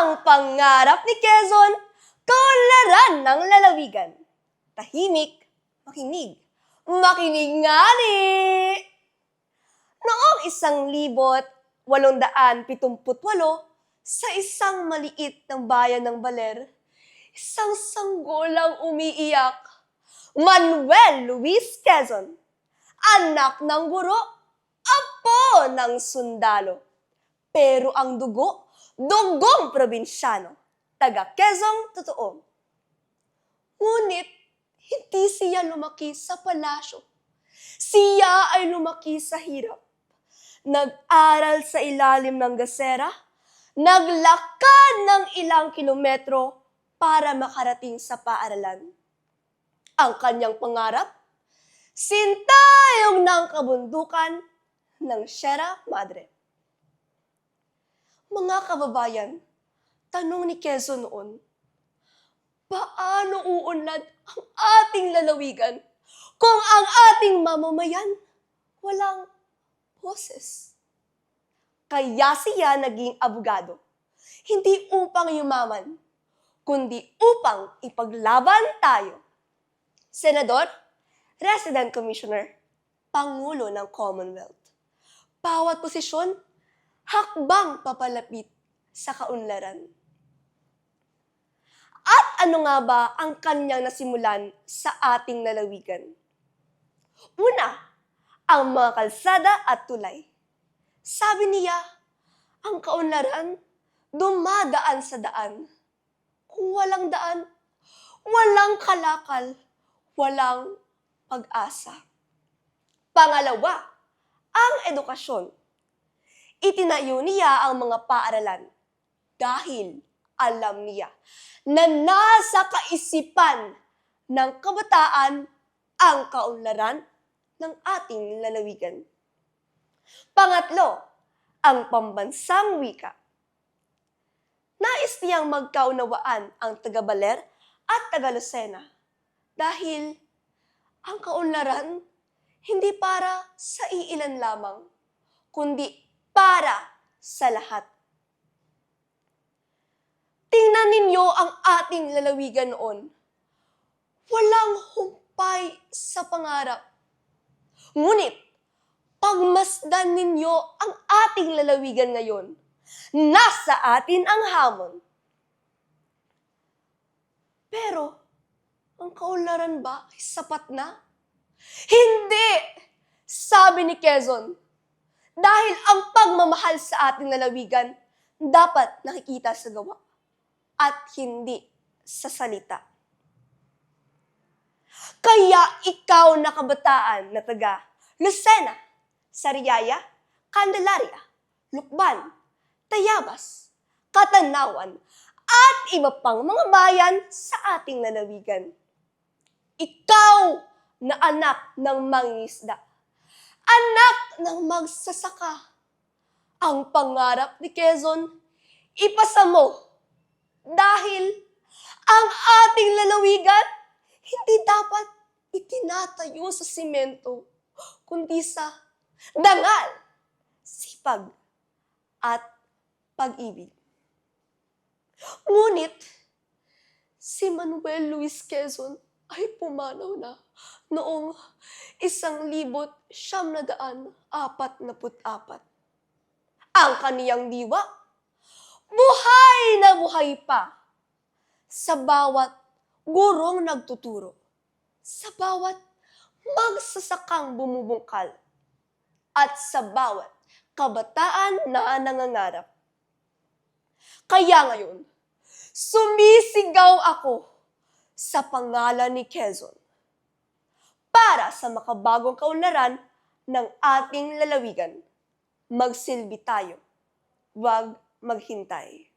Ang pangarap ni Quezon, kaunlaran ng lalawigan. Tahimik, makinig, makinig nga ni! Noong 1878, sa isang maliit ng bayan ng Baler, isang sanggolang umiiyak. Manuel Luis Quezon, anak ng guro, apo ng sundalo. Pero ang dugo, dugong probinsyano, taga Quezon totoo. Ngunit, hindi siya lumaki sa palasyo. Siya ay lumaki sa hirap. Nag-aral sa ilalim ng gasera, naglakad ng ilang kilometro para makarating sa paaralan. Ang kanyang pangarap, sintayong ng kabundukan ng Sierra Madre. Mga kababayan, tanong ni Quezon noon, paano uunlad ang ating lalawigan kung ang ating mamamayan walang boses? Kaya siya naging abogado, hindi upang yumaman, kundi upang ipaglaban tayo. Senador, Resident Commissioner, Pangulo ng Commonwealth. Bawat posisyon, hakbang papalapit sa kaunlaran. At ano nga ba ang kanyang nasimulan sa ating lalawigan? Una, ang mga kalsada at tulay. Sabi niya, ang kaunlaran dumadaan sa daan. Kung walang daan, walang kalakal, walang pag-asa. Pangalawa, ang edukasyon. Itinayo niya ang mga paaralan dahil alam niya na nasa kaisipan ng kabataan ang kaunlaran ng ating lalawigan. Pangatlo, ang pambansang wika. Nais niyang magkaunawaan ang taga-Baler at taga-Lucena dahil ang kaunlaran hindi para sa iilan lamang, kundi para sa lahat. Tingnan ninyo ang ating lalawigan noon. Walang humpay sa pangarap. Ngunit, pagmasdan ninyo ang ating lalawigan ngayon, nasa atin ang hamon. Pero, ang kaunlaran ba ay sapat na? Hindi! Sabi ni Quezon, dahil ang pagmamahal sa ating lalawigan dapat nakikita sa gawa at hindi sa salita. Kaya ikaw na kabataan na taga Lucena, Sariaya, Candelaria, Lukban, Tayabas, Katanawan, at iba pang mga bayan sa ating lalawigan. Ikaw na anak ng mangingisda, anak ng magsasaka, ang pangarap ni Quezon, ipasa mo dahil ang ating lalawigan hindi dapat itinatayo sa simento, kundi sa dangal, sipag, at pag-ibig. Ngunit, si Manuel Luis Quezon ay pumanaw na noong 1944. Ang kaniyang diwa, buhay na buhay pa sa bawat gurong nagtuturo, sa bawat magsasakang bumubungkal, at sa bawat kabataan na nangangarap. Kaya ngayon, sumisigaw ako sa pangalan ni Quezon para sa makabagong kaunlaran ng ating lalawigan. Magsilbi tayo, huwag maghintay.